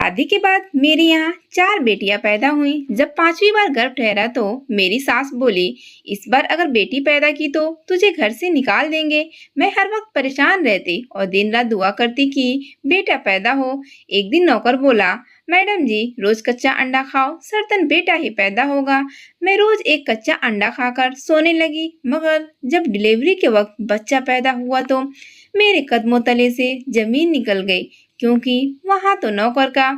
शादी के बाद मेरे यहाँ 4 बेटियां पैदा हुई। जब 5वीं बार गर्भ ठहरा तो मेरी सास बोली, इस बार अगर बेटी पैदा की तो तुझे घर से निकाल देंगे। मैं हर वक्त परेशान रहती और दिन रात दुआ करती कि बेटा पैदा हो। एक दिन नौकर बोला, मैडम जी रोज कच्चा अंडा खाओ, सर्तन बेटा ही पैदा होगा। मैं रोज एक कच्चा अंडा खाकर सोने लगी, मगर जब डिलीवरी के वक्त बच्चा पैदा हुआ तो मेरे कदमों तले से जमीन निकल गई, क्योंकि वहां तो नौकर का।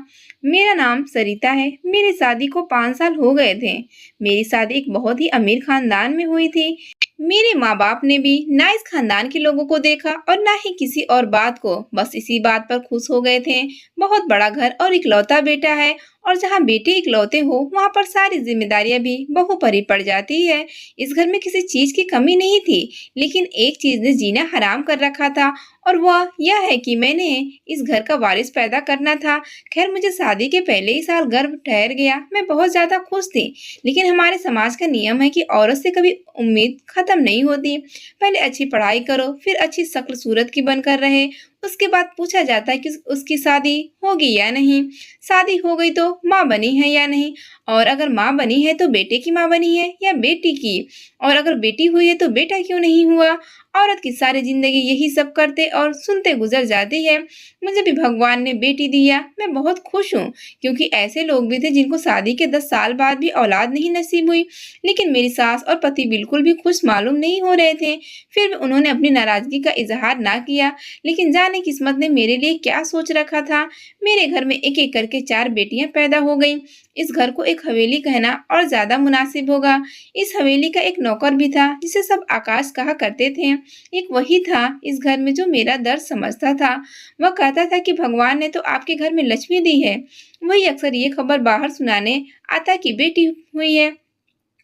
मेरा नाम सरिता है। मेरी शादी को 5 साल हो गए थे। मेरी शादी एक बहुत ही अमीर खानदान में हुई थी। मेरे माँ बाप ने भी ना इस खानदान के लोगों को देखा और ना ही किसी और बात को, बस इसी बात पर खुश हो गए थे। बहुत बड़ा घर और इकलौता बेटा है, और जहाँ बेटे इकलौते हो वहाँ पर सारी जिम्मेदारियां भी बहू पर ही पड़ जाती है। इस घर में किसी चीज की कमी नहीं थी, लेकिन एक चीज ने जीना हराम कर रखा था, और वह यह है कि मैंने इस घर का वारिस पैदा करना था। खैर, मुझे शादी के पहले ही साल गर्भ ठहर गया। मैं बहुत ज्यादा खुश थी, लेकिन हमारे समाज का नियम है कि औरत से कभी उम्मीद खत्म नहीं होती। पहले अच्छी पढ़ाई करो, फिर अच्छी शक्ल सूरत की बनकर रहे, उसके बाद पूछा जाता है कि उसकी शादी होगी या नहीं। शादी हो गई तो माँ बनी है या नहीं, और अगर माँ बनी है तो बेटे की माँ बनी है या बेटी की, और अगर बेटी हुई है तो बेटा क्यों नहीं हुआ। औरत की सारी जिंदगी यही सब करते और सुनते गुजर जाती है। मुझे भी भगवान ने बेटी दिया, मैं बहुत खुश हूँ, क्योंकि ऐसे लोग भी थे जिनको शादी के 10 साल बाद भी औलाद नहीं नसीब हुई। लेकिन मेरी सास और पति बिल्कुल भी खुश मालूम नहीं हो रहे थे। फिर भी उन्होंने अपनी नाराजगी का इजहार ना किया। लेकिन जाने किस्मत ने मेरे लिए क्या सोच रखा था। मेरे घर में एक एक करके 4 बेटियां पैदा हो गईं। इस घर को एक हवेली कहना और ज्यादा मुनासिब होगा। इस हवेली का एक नौकर भी था, जिसे सब आकाश कहा करते थे। एक वही था इस घर में जो मेरा दर्द समझता था। वह कहता था कि भगवान ने तो आपके घर में लक्ष्मी दी है। वही अक्सर ये खबर बाहर सुनाने आता कि बेटी हुई है,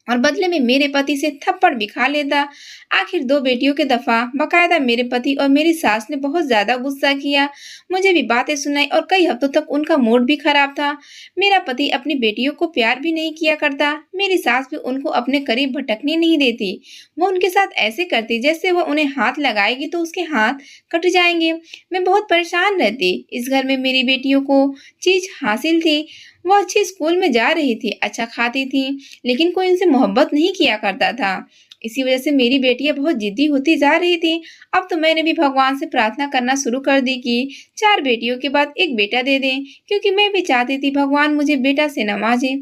और बदले में मेरे पति से थप्पड़ भी खा लेता। आखिर 2 बेटियों के दफा बकायदा मेरे पति और मेरी सास ने बहुत ज्यादा गुस्सा किया। मुझे भी बातें सुनाई और कई हफ्तों तक उनका मूड भी खराब था। मेरा पति अपनी बेटियों को प्यार भी नहीं किया करता। मेरी सास भी उनको अपने करीब भटकने नहीं देती। वो उनके साथ ऐसे करती जैसे वो उन्हें हाथ लगाएगी तो उसके हाथ कट जाएंगे। मैं बहुत परेशान रहती। इस घर में मेरी बेटियों को चीज हासिल थी। वो अच्छी स्कूल में जा रही थी, अच्छा खाती थी, लेकिन कोई उनसे मोहब्बत नहीं किया करता था। इसी वजह से मेरी बेटियां बहुत जिद्दी होती जा रही थी। अब तो मैंने भी भगवान से प्रार्थना करना शुरू कर दी कि 4 बेटियों के बाद एक बेटा दे दें, क्योंकि मैं भी चाहती थी भगवान मुझे बेटा से नवाजे।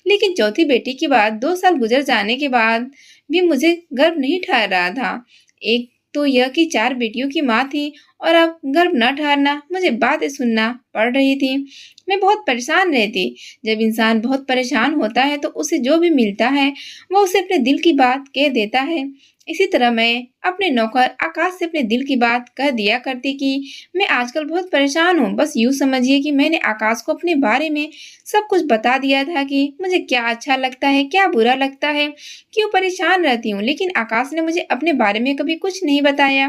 लेकिन चौथी बेटी के बाद 2 साल गुजर जाने के बाद भी मुझे गर्भ नहीं ठहर रहा था। एक तो यह कि 4 बेटियों की माँ थी, और अब गर्भ न ठहरना, मुझे बातें सुनना पड़ रही थी। मैं बहुत परेशान रहती। जब इंसान बहुत परेशान होता है तो उसे जो भी मिलता है वो उसे अपने दिल की बात कह देता है। इसी तरह मैं अपने नौकर आकाश से अपने दिल की बात कह दिया करती कि मैं आजकल बहुत परेशान हूँ। बस यूं समझिए कि मैंने आकाश को अपने बारे में सब कुछ बता दिया था कि मुझे क्या अच्छा लगता है, क्या बुरा लगता है, क्यों परेशान रहती हूँ। लेकिन आकाश ने मुझे अपने बारे में कभी कुछ नहीं बताया।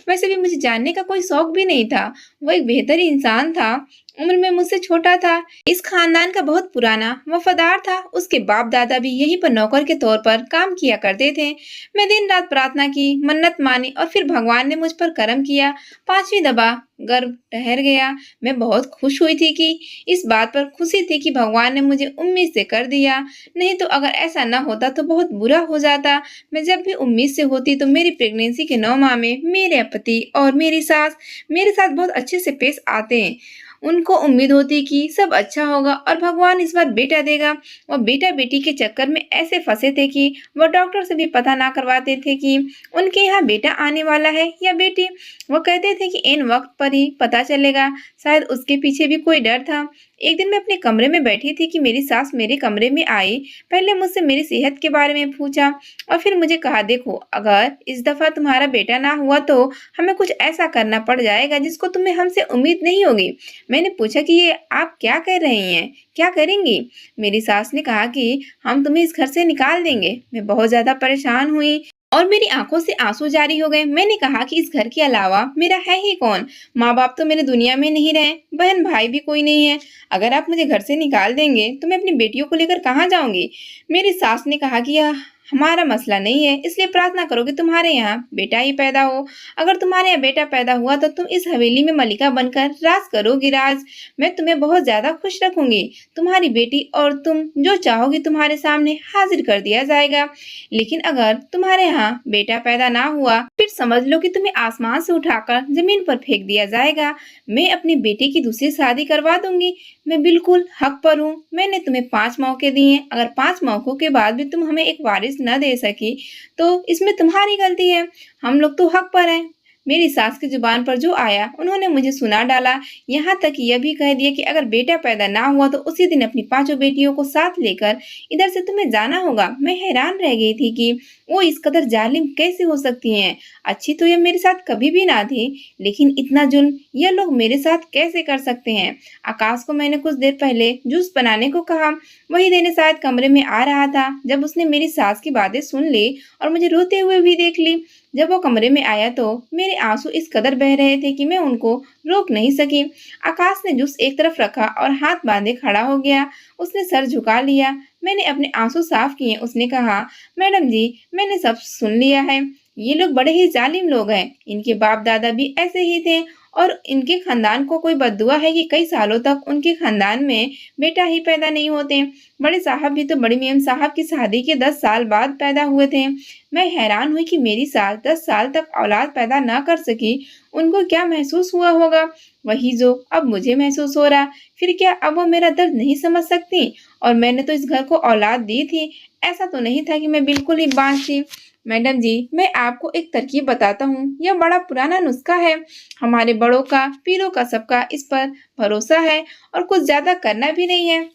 वैसे भी मुझे जानने का कोई शौक भी नहीं था। वो एक बेहतर इंसान था, उम्र में मुझसे छोटा था, इस खानदान का बहुत पुराना वफादार था। उसके बाप दादा भी यहीं पर नौकर के तौर पर काम किया करते थे। मैं दिन रात प्रार्थना की, मन्नत मानी, और फिर भगवान ने मुझ पर करम किया। 5वीं दफा गर्भ ठहर गया। मैं बहुत खुश हुई थी कि इस बात पर खुशी थी कि भगवान ने मुझे उम्मीद से कर दिया। नहीं तो अगर ऐसा न होता तो बहुत बुरा हो जाता। मैं जब भी उम्मीद से होती तो मेरी प्रेगनेंसी के 9 माह में मेरे पति और मेरी सास मेरे साथ बहुत अच्छे से पेश आते हैं। उनको उम्मीद होती कि सब अच्छा होगा और भगवान इस बार बेटा देगा। और बेटा बेटी के चक्कर में ऐसे फंसे थे कि वो डॉक्टर से भी पता ना करवाते थे कि उनके यहाँ बेटा आने वाला है या बेटी। वो कहते थे कि इन वक्त पर ही पता चलेगा। शायद उसके पीछे भी कोई डर था। एक दिन मैं अपने कमरे में बैठी थी कि मेरी सास मेरे कमरे में आई। पहले मुझसे मेरी सेहत के बारे में पूछा, और फिर मुझे कहा, देखो अगर इस दफा तुम्हारा बेटा ना हुआ तो हमें कुछ ऐसा करना पड़ जाएगा जिसको तुम्हें हमसे उम्मीद नहीं होगी। मैंने पूछा कि ये आप क्या कह रही हैं, क्या करेंगी। मेरी सास ने कहा कि हम तुम्हें इस घर से निकाल देंगे। मैं बहुत ज्यादा परेशान हुई और मेरी आंखों से आंसू जारी हो गए। मैंने कहा कि इस घर के अलावा मेरा है ही कौन। माँ बाप तो मेरे दुनिया में नहीं रहे, बहन भाई भी कोई नहीं है। अगर आप मुझे घर से निकाल देंगे तो मैं अपनी बेटियों को लेकर कहाँ जाऊंगी। मेरी सास ने कहा कि यह हमारा मसला नहीं है, इसलिए प्रार्थना करो कि तुम्हारे यहाँ बेटा ही पैदा हो। अगर तुम्हारे यहाँ बेटा पैदा हुआ तो तुम इस हवेली में मलिका बनकर राज करोगी राज। मैं तुम्हें बहुत ज्यादा खुश रखूंगी। तुम्हारी बेटी और तुम जो चाहोगी तुम्हारे सामने हाजिर कर दिया जाएगा। लेकिन अगर तुम्हारे यहाँ बेटा पैदा ना हुआ फिर समझ लो कि तुम्हें आसमान से उठाकर जमीन पर फेंक दिया जाएगा। मैं अपनी बेटी की दूसरी शादी करवा दूंगी। मैं बिल्कुल हक पर हूँ। मैंने तुम्हें 5 मौके दिए। अगर 5 मौकों के बाद भी तुम हमें एक वारिस न दे सकी तो इसमें तुम्हारी गलती है। हम लोग तो हक पर हैं। मेरी सास की जुबान पर जो आया उन्होंने मुझे सुना डाला। यहाँ तक यह भी कह दिया कि अगर बेटा पैदा ना हुआ तो उसी दिन अपनी 5 बेटियों को साथ लेकर इधर से तुम्हें जाना होगा। मैं हैरान रह गई थी कि वो इस कदर जालिम कैसे हो सकती हैं। अच्छी तो यह मेरे साथ कभी भी ना थी, लेकिन इतना जुल्म यह लोग मेरे साथ कैसे कर सकते हैं। आकाश को मैंने कुछ देर पहले जूस बनाने को कहा, वही देने शायद कमरे में आ रहा था जब उसने मेरी सास की बातें सुन ली और मुझे रोते हुए भी देख ली। जब वो कमरे में आया तो मेरे आंसू इस कदर बह रहे थे कि मैं उनको रोक नहीं सकी। आकाश ने जूस एक तरफ रखा और हाथ बांधे खड़ा हो गया। उसने सर झुका लिया। मैंने अपने आंसू साफ किए। उसने कहा, मैडम जी, मैंने सब सुन लिया है। ये लोग बड़े ही जालिम लोग हैं। इनके बाप दादा भी ऐसे ही थे और इनके खानदान को कोई बद्दुआ है कि कई सालों तक उनके खानदान में बेटा ही पैदा नहीं होते। बड़े साहब भी तो बड़ी मेम साहब की शादी के 10 साल बाद पैदा हुए थे। मैं हैरान हुई कि मेरी सास 10 साल तक औलाद पैदा ना कर सकी। उनको क्या महसूस हुआ होगा, वही जो अब मुझे महसूस हो रहा। फिर क्या अब वो मेरा दर्द नहीं समझ सकती? और मैंने तो इस घर को औलाद दी थी। ऐसा तो नहीं था कि मैं बिल्कुल ही बांझ थी। मैडम जी, मैं आपको एक तरकीब बताता हूँ। यह बड़ा पुराना नुस्खा है। हमारे बड़ों का, पीरों का, सबका इस पर भरोसा है और कुछ ज्यादा करना भी नहीं है।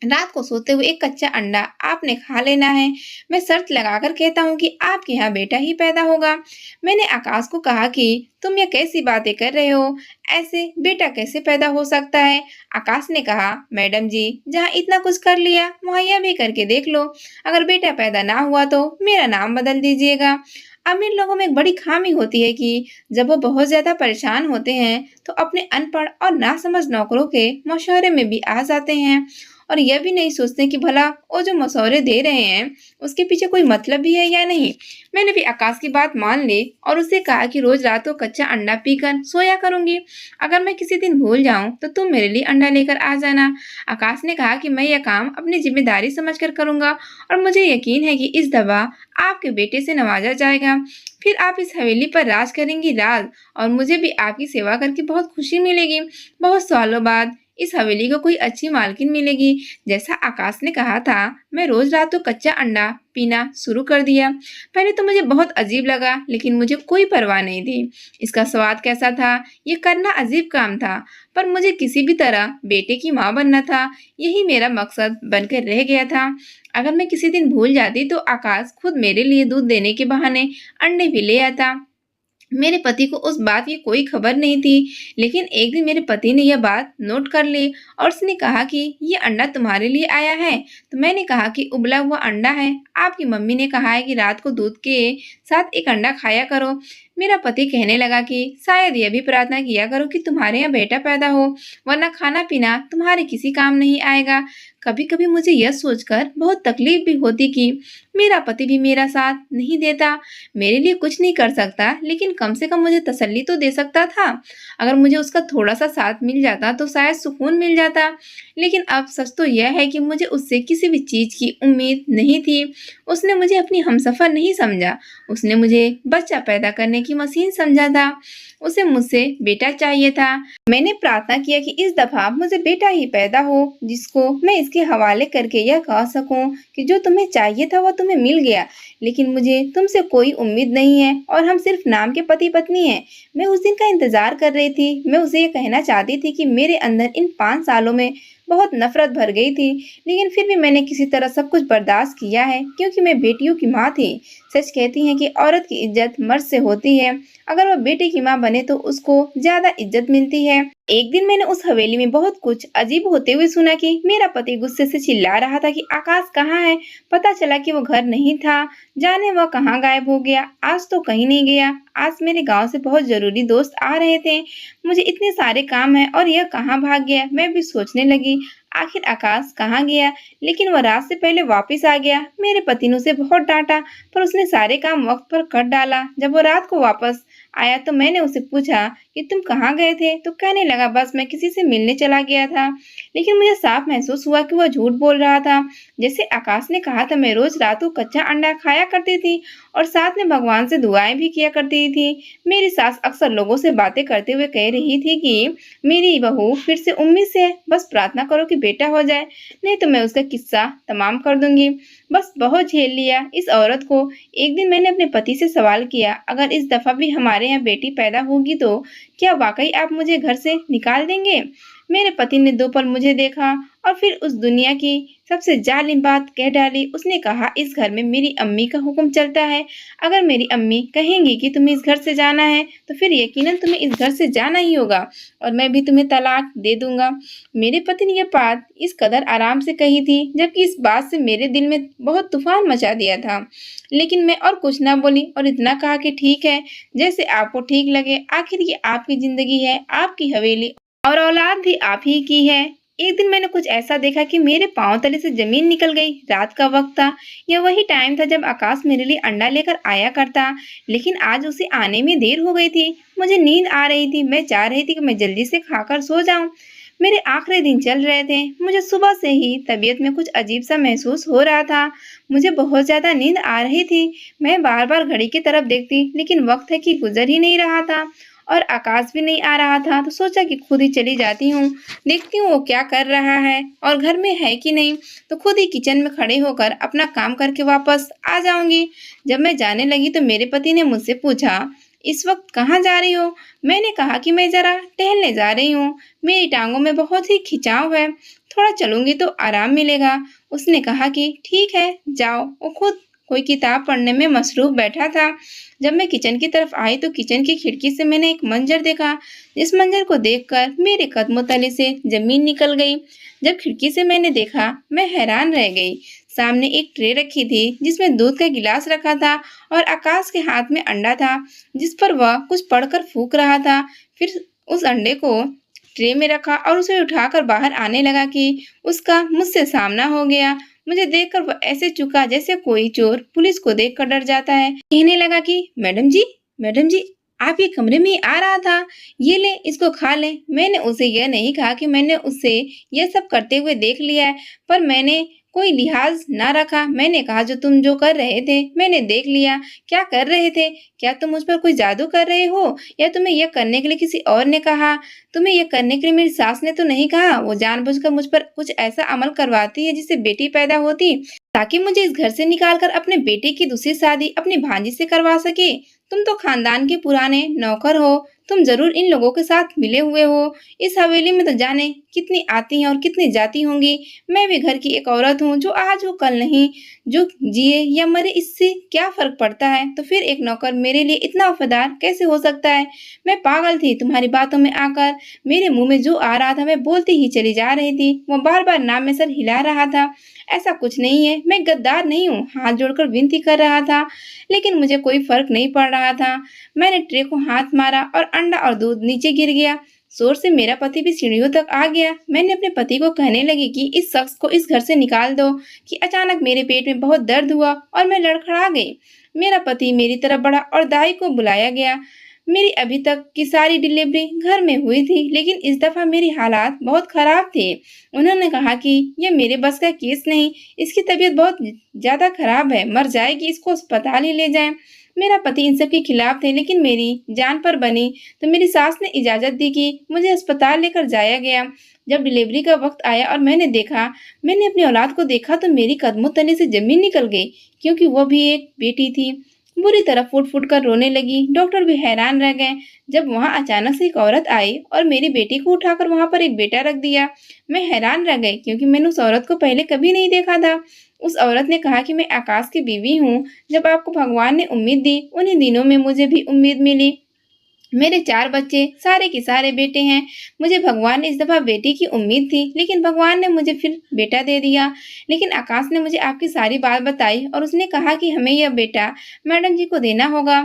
रात को सोते हुए एक कच्चा अंडा आपने खा लेना है। मैं शर्त लगाकर कहता हूँ कि आपके यहाँ बेटा ही पैदा होगा। मैंने आकाश को कहा कि तुम ये कैसी बातें कर रहे हो, ऐसे बेटा कैसे पैदा हो सकता है। आकाश ने कहा, मैडम जी, जहाँ इतना कुछ कर लिया वहाँ यह भी करके देख लो। अगर बेटा पैदा ना हुआ तो मेरा नाम बदल दीजिएगा। अमीर लोगों में एक बड़ी खामी होती है कि जब वो बहुत ज्यादा परेशान होते हैं तो अपने अनपढ़ और नासमझ नौकरों के मशवरे में भी आ जाते हैं और यह भी नहीं सोचते कि भला वो जो मशवरे दे रहे हैं उसके पीछे कोई मतलब भी है या नहीं। मैंने भी आकाश की बात मान ली और उसे कहा कि रोज रात को कच्चा अंडा पीकर सोया करूंगी। अगर मैं किसी दिन भूल जाऊं तो तुम मेरे लिए अंडा लेकर आ जाना। आकाश ने कहा कि मैं यह काम अपनी जिम्मेदारी समझकर करूंगा और मुझे यकीन है कि इस दफा आपके बेटे से नवाजा जाएगा। फिर आप इस हवेली पर राज करेंगी राज, और मुझे भी आपकी सेवा करके बहुत खुशी मिलेगी। बहुत सालों बाद इस हवेली को कोई अच्छी मालकिन मिलेगी। जैसा आकाश ने कहा था, मैं रोज रात को कच्चा अंडा पीना शुरू कर दिया। पहले तो मुझे बहुत अजीब लगा, लेकिन मुझे कोई परवाह नहीं थी इसका स्वाद कैसा था। ये करना अजीब काम था, पर मुझे किसी भी तरह बेटे की माँ बनना था। यही मेरा मकसद बनकर रह गया था। अगर मैं किसी दिन भूल जाती तो आकाश खुद मेरे लिए दूध देने के बहाने अंडे भी ले आता। मेरे पति को उस बात की कोई खबर नहीं थी, लेकिन एक दिन मेरे पति ने यह बात नोट कर ली और उसने कहा कि ये अंडा तुम्हारे लिए आया है। तो मैंने कहा कि उबला हुआ अंडा है। आपकी मम्मी ने कहा है कि रात को दूध के साथ एक अंडा खाया करो। मेरा पति कहने लगा कि शायद यह भी प्रार्थना किया करो कि तुम्हारे यहाँ बेटा पैदा हो, वरना खाना पीना तुम्हारे किसी काम नहीं आएगा। कभी कभी मुझे यह सोचकर बहुत तकलीफ भी होती कि मेरा पति भी मेरा साथ नहीं देता, मेरे लिए कुछ नहीं कर सकता, लेकिन कम से कम मुझे तसल्ली तो दे सकता था। अगर मुझे उसका थोड़ा सा साथ मिल जाता तो शायद सुकून मिल जाता। लेकिन अब सच तो यह है कि मुझे उससे किसी भी चीज की उम्मीद नहीं थी। उसने मुझे अपनी हमसफर नहीं समझा। उसने मुझे बच्चा पैदा करने की मशीन समझा था। उसे मुझसे बेटा चाहिए था। मैंने प्रार्थना किया कि इस दफा मुझे बेटा ही पैदा हो, जिसको मैं इसके हवाले करके यह कह सकूं कि जो तुम्हें चाहिए था वो तुम्हें मिल गया। लेकिन मुझे तुमसे कोई उम्मीद नहीं है और हम सिर्फ नाम के पति पत्नी हैं। मैं उस दिन का इंतजार कर रही थी। मैं उसे ये कहना चाहती थी कि मेरे अंदर इन 5 सालों में बहुत नफरत भर गई थी, लेकिन फिर भी मैंने किसी तरह सब कुछ बर्दाश्त किया है, क्योंकि मैं बेटियों की माँ थी। सच कहती हैं कि औरत की इज्जत मर्द से होती है। अगर वह बेटे की माँ बने तो उसको ज्यादा इज्जत मिलती है। एक दिन मैंने उस हवेली में बहुत कुछ अजीब होते हुए सुना कि मेरा पति गुस्से से चिल्ला रहा था कि आकाश कहाँ है। पता चला कि वो घर नहीं था। जाने वह कहाँ गायब हो गया। आज तो कहीं नहीं गया। आज मेरे गांव से बहुत जरूरी दोस्त आ रहे थे। मुझे इतने सारे काम है और यह कहाँ भाग गया। मैं भी सोचने लगी, आखिर आकाश कहाँ गया? लेकिन वह रात से पहले वापस आ गया। मेरे पति ने उसे बहुत डांटा, पर उसने सारे काम वक्त पर कर डाला। जब वो रात को वापस आया तो मैंने उसे पूछा कि तुम कहाँ गए थे? तो कहने लगा बस मैं किसी से मिलने चला गया था। लेकिन मुझे साफ महसूस हुआ कि वह झूठ बोल रहा था। जैसे आकाश ने कहा था, मैं रोज रात को कच्चा अंडा खाया करती थी और साथ में भगवान से दुआएं भी किया करती थी। मेरी सास अक्सर लोगों से बातें करते हुए कह रही थी कि मेरी बहू फिर से उम्मीद से है, बस प्रार्थना करो कि बेटा हो जाए, नहीं तो मैं उसका किस्सा तमाम कर दूंगी। बस बहुत झेल लिया इस औरत को। एक दिन मैंने अपने पति से सवाल किया, अगर इस दफा भी हमारे यहाँ बेटी पैदा होगी तो क्या वाकई आप मुझे घर से निकाल देंगे? मेरे पति ने 2 पल मुझे देखा और फिर उस दुनिया की सबसे जालिम बात कह डाली। उसने कहा, इस घर में मेरी अम्मी का हुक्म चलता है। अगर मेरी अम्मी कहेंगी कि तुम्हें इस घर से जाना है तो फिर यकीनन तुम्हें इस घर से जाना ही होगा और मैं भी तुम्हें तलाक दे दूंगा। मेरे पति ने यह बात इस कदर आराम से कही थी, जबकि इस बात से मेरे दिल में बहुत तूफान मचा दिया था। लेकिन मैं और कुछ ना बोली और इतना कहा कि ठीक है, जैसे आपको ठीक लगे। आखिर ये आपकी जिंदगी है, आपकी हवेली और औलाद भी आप ही की है। एक दिन मैंने कुछ ऐसा देखा कि मेरे पांव तले से जमीन निकल गई। रात का वक्त था। यह वही टाइम था जब आकाश मेरे लिए अंडा लेकर आया करता, लेकिन आज उसे आने में देर हो गई थी। मुझे नींद आ रही थी। मैं चाह रही थी कि मैं जल्दी से खाकर सो जाऊं। मेरे आखिरी दिन चल रहे थे। मुझे सुबह से ही तबीयत में कुछ अजीब सा महसूस हो रहा था। मुझे बहुत ज्यादा नींद आ रही थी। मैं बार बार घड़ी की तरफ देखती, लेकिन वक्त है कि गुजर ही नहीं रहा था और आकाश भी नहीं आ रहा था। तो सोचा कि खुद ही चली जाती हूँ, देखती हूँ वो क्या कर रहा है और घर में है कि नहीं। तो खुद ही किचन में खड़े होकर अपना काम करके वापस आ जाऊंगी। जब मैं जाने लगी तो मेरे पति ने मुझसे पूछा, इस वक्त कहाँ जा रही हो? मैंने कहा कि मैं जरा टहलने जा रही हूँ। मेरी टांगों में बहुत ही खिंचाव है, थोड़ा चलूंगी तो आराम मिलेगा। उसने कहा कि ठीक है जाओ। वो खुद कोई किताब पढ़ने में मसरूफ बैठा था। जब मैं किचन की तरफ आई तो किचन की खिड़की से मैंने एक मंजर देखा। जिस मंजर को देखकर मेरे कदमों तले से जमीन निकल गई। जब खिड़की से मैंने देखा, मैं हैरान रह गई। सामने एक ट्रे रखी थी जिसमें दूध का गिलास रखा था और आकाश के हाथ में अंडा था जिस पर वह कुछ पढ़कर फूंक रहा था। फिर उस अंडे को ट्रे में रखा और उसे उठाकर बाहर आने लगा कि उसका मुझसे सामना हो गया। मुझे देखकर वह ऐसे चुका जैसे कोई चोर पुलिस को देखकर डर जाता है। कहने लगा कि मैडम जी, आप ये कमरे में ही आ रहा था, ये ले इसको खा ले। मैंने उसे यह नहीं कहा कि मैंने उसे यह सब करते हुए देख लिया है, पर मैंने कोई लिहाज ना रखा। मैंने कहा, जो कर रहे थे मैंने देख लिया। क्या कर रहे थे? क्या तुम मुझ पर कोई जादू कर रहे हो या तुम्हें यह करने के लिए किसी और ने कहा? तुम्हें यह करने के लिए मेरी सास ने तो नहीं कहा। वो जानबूझकर मुझ पर कुछ ऐसा अमल करवाती है जिससे बेटी पैदा होती, ताकि मुझे इस घर से निकालकर अपने बेटे की दूसरी शादी अपनी भांजी से करवा सके। तुम तो खानदान के पुराने नौकर हो, तुम जरूर इन लोगों के साथ मिले हुए हो। इस हवेली में तो जाने कितनी आती हैं और कितनी जाती होंगी। मैं भी घर की एक औरत हूँ, जो आज हो कल नहीं, जो जिए या मरे इससे क्या फर्क पड़ता है। तो फिर एक नौकर मेरे लिए इतना वफादार कैसे हो सकता है? मैं पागल थी तुम्हारी बातों में आकर। मेरे मुंह में जो आ रहा था मैं बोलती ही चली जा रही थी। वो बार बार नाम में सर हिला रहा था। ऐसा कुछ नहीं है, मैं गद्दार नहीं हूँ। हाथ जोड़कर विनती कर रहा था, लेकिन मुझे कोई फर्क नहीं पड़ रहा था। मैंने ट्रे को हाथ मारा और अंडा और दूध नीचे गिर गया। जोर से मेरा पति भी सीढ़ियों तक आ गया। मैंने अपने पति को कहने लगी कि इस शख्स को इस घर से निकाल दो कि अचानक मेरे पेट में बहुत दर्द हुआ और मैं लड़खड़ा गई। मेरा पति मेरी तरफ बढ़ा और दाई को बुलाया गया। मेरी अभी तक की सारी डिलीवरी घर में हुई थी, लेकिन इस दफा मेरी हालात बहुत खराब थे। उन्होंने कहा कि यह मेरे बस का केस नहीं, इसकी तबीयत बहुत ज्यादा खराब है, मर जाएगी, इसको अस्पताल ही ले जाएं। मेरा पति इन सब के खिलाफ थे, लेकिन मेरी जान पर बनी तो मेरी सास ने इजाजत दी कि मुझे अस्पताल लेकर जाया गया। जब डिलीवरी का वक्त आया और मैंने अपनी औलाद को देखा तो मेरी कदमों तले से जमीन निकल गई, क्योंकि वो भी एक बेटी थी। बुरी तरह फूट फूट कर रोने लगी। डॉक्टर भी हैरान रह गए जब वहां अचानक से एक औरत आई और मेरी बेटी को उठाकर वहां पर एक बेटा रख दिया। मैं हैरान रह गई, क्योंकि मैंने उस औरत को पहले कभी नहीं देखा था। उस औरत ने कहा कि मैं आकाश की बीवी हूँ। जब आपको भगवान ने उम्मीद दी, उन्हीं दिनों में मुझे भी उम्मीद मिली। मेरे 4 बच्चे सारे के सारे बेटे हैं। मुझे भगवान ने इस दफा बेटी की उम्मीद थी, लेकिन भगवान ने मुझे फिर बेटा दे दिया। लेकिन आकाश ने मुझे आपकी सारी बात बताई और उसने कहा कि हमें यह बेटा मैडम जी को देना होगा।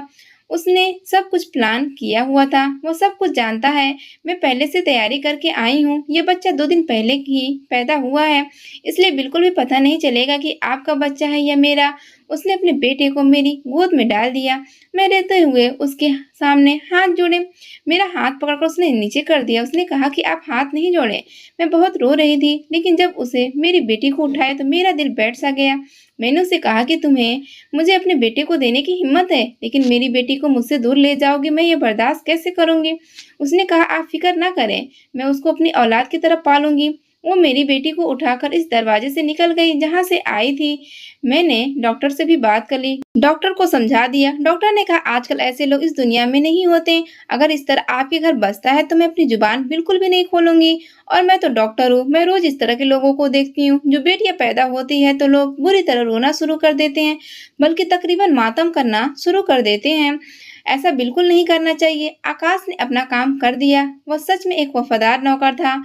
उसने सब कुछ प्लान किया हुआ था, वो सब कुछ जानता है। मैं पहले से तैयारी करके आई हूँ। ये बच्चा 2 दिन पहले ही पैदा हुआ है, इसलिए बिल्कुल भी पता नहीं चलेगा कि आपका बच्चा है या मेरा। उसने अपने बेटे को मेरी गोद में डाल दिया। मैं रहते हुए उसके सामने हाथ जोड़े, मेरा हाथ पकड़कर उसने नीचे कर दिया। उसने कहा कि आप हाथ नहीं जोड़े। मैं बहुत रो रही थी, लेकिन जब उसे मेरी बेटी को उठाया तो मेरा दिल बैठ सा गया। मैंने उसे कहा कि तुम्हें मुझे अपने बेटे को देने की हिम्मत है, लेकिन मेरी बेटी को मुझसे दूर ले जाओगे, मैं ये बर्दाश्त कैसे करूंगी। उसने कहा आप फिक्र ना करें, मैं उसको अपनी औलाद की तरह पालूंगी। वो मेरी बेटी को उठाकर इस दरवाजे से निकल गई जहां से आई थी। मैंने डॉक्टर से भी बात कर ली, डॉक्टर को समझा दिया। डॉक्टर ने कहा आजकल ऐसे लोग इस दुनिया में नहीं होते। अगर इस तरह आपके घर बसता है तो मैं अपनी जुबान बिल्कुल भी नहीं खोलूंगी। और मैं तो डॉक्टर हूँ, मैं रोज इस तरह के लोगों को देखती हूँ जो बेटियां पैदा होती है तो लोग बुरी तरह रोना शुरू कर देते हैं, बल्कि तकरीबन मातम करना शुरू कर देते हैं। ऐसा बिल्कुल नहीं करना चाहिए। आकाश ने अपना काम कर दिया। वह सच में एक वफादार नौकर था।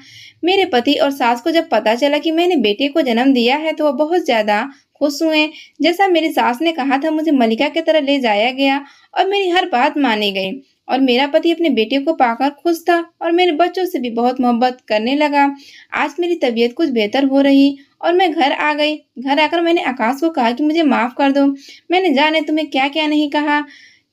मेरे पति और सास को जब पता चला कि मैंने बेटे को जन्म दिया है तो वह बहुत ज्यादा खुश हुए। जैसा मेरी सास ने कहा था, मुझे मलिका की तरह ले जाया गया और मेरी हर बात मानी गई। और मेरा पति अपने बेटे को पाकर खुश था और मेरे बच्चों से भी बहुत मोहब्बत करने लगा। आज मेरी तबीयत कुछ बेहतर हो रही और मैं घर आ गई। घर आकर मैंने आकाश को कहा कि मुझे माफ कर दो। मैंने जाने तुम्हें क्या क्या नहीं कहा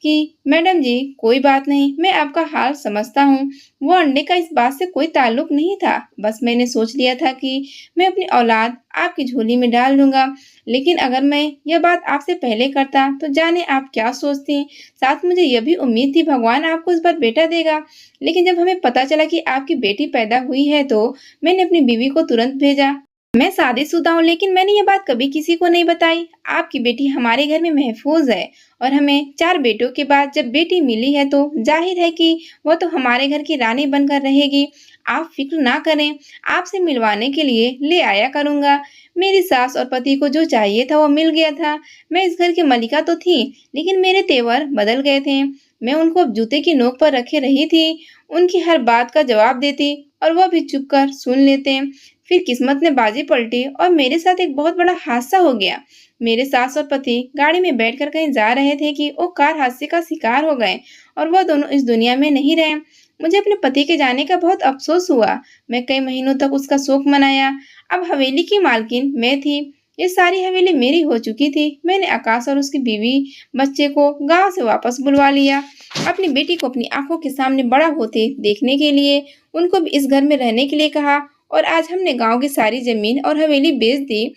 कि मैडम जी कोई बात नहीं, मैं आपका हाल समझता हूँ। वो अंडे का इस बात से कोई ताल्लुक नहीं था। बस मैंने सोच लिया था कि मैं अपनी औलाद आपकी झोली में डाल दूंगा। लेकिन अगर मैं यह बात आपसे पहले करता तो जाने आप क्या सोचती। साथ मुझे यह भी उम्मीद थी भगवान आपको इस बार बेटा देगा। लेकिन जब हमें पता चला कि आपकी बेटी पैदा हुई है तो मैंने अपनी बीवी को तुरंत भेजा। मैं शादीशुदा हूँ, लेकिन मैंने ये बात कभी किसी को नहीं बताई। आपकी बेटी हमारे घर में महफूज है और हमें 4 बेटों के बाद जब बेटी मिली है तो जाहिर है कि वो तो हमारे घर की रानी बनकर रहेगी। आप फिक्र ना करें, आपसे मिलवाने के लिए ले आया करूंगा। मेरी सास और पति को जो चाहिए था वो मिल गया था। मैं इस घर की मलिका तो थी, लेकिन मेरे तेवर बदल गए थे। मैं उनको अब जूते की नोक पर रखे रही थी, उनकी हर बात का जवाब देती और वह भी चुप कर सुन लेते। फिर किस्मत ने बाजी पलटी और मेरे साथ एक बहुत बड़ा हादसा हो गया। मेरे सास और पति गाड़ी में बैठकर कहीं जा रहे थे कि वो कार हादसे का शिकार हो गए और वह दोनों इस दुनिया में नहीं रहे। मुझे अपने पति के जाने का बहुत अफसोस हुआ। मैं कई महीनों तक उसका शोक मनाया। अब हवेली की मालकिन मैं थी। ये सारी हवेली मेरी हो चुकी थी। मैंने आकाश और उसकी बीवी बच्चे को गांव से वापस बुलवा लिया, अपनी बेटी को अपनी आंखों के सामने बड़ा होते देखने के लिए। उनको भी इस घर में रहने के लिए कहा और आज हमने गांव की सारी जमीन और हवेली बेच दी।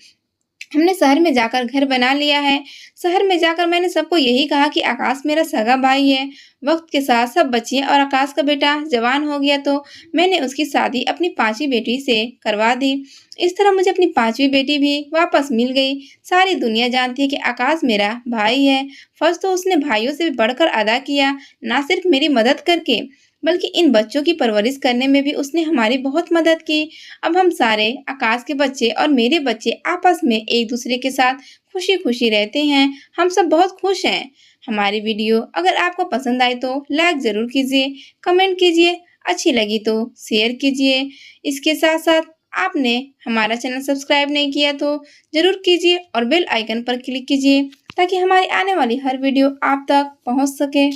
हमने शहर में जाकर घर बना लिया है। शहर में जाकर मैंने सबको यही कहा कि आकाश मेरा सगा भाई है। वक्त के साथ सब बच्चियां और आकाश का बेटा जवान हो गया तो मैंने उसकी शादी अपनी 5वीं बेटी से करवा दी। इस तरह मुझे अपनी 5वीं बेटी भी वापस मिल गई। सारी दुनिया जानती है कि आकाश मेरा भाई है। फर्ज तो उसने भाइयों से भी बढ़कर अदा किया, ना सिर्फ मेरी मदद करके बल्कि इन बच्चों की परवरिश करने में भी उसने हमारी बहुत मदद की। अब हम सारे आकाश के बच्चे और मेरे बच्चे आपस में एक दूसरे के साथ खुशी खुशी रहते हैं। हम सब बहुत खुश हैं। हमारी वीडियो अगर आपको पसंद आई तो लाइक जरूर कीजिए, कमेंट कीजिए, अच्छी लगी तो शेयर कीजिए। इसके साथ साथ आपने हमारा चैनल सब्सक्राइब नहीं किया तो जरूर कीजिए और बेल आइकन पर क्लिक कीजिए ताकि हमारी आने वाली हर वीडियो आप तक पहुंच सके।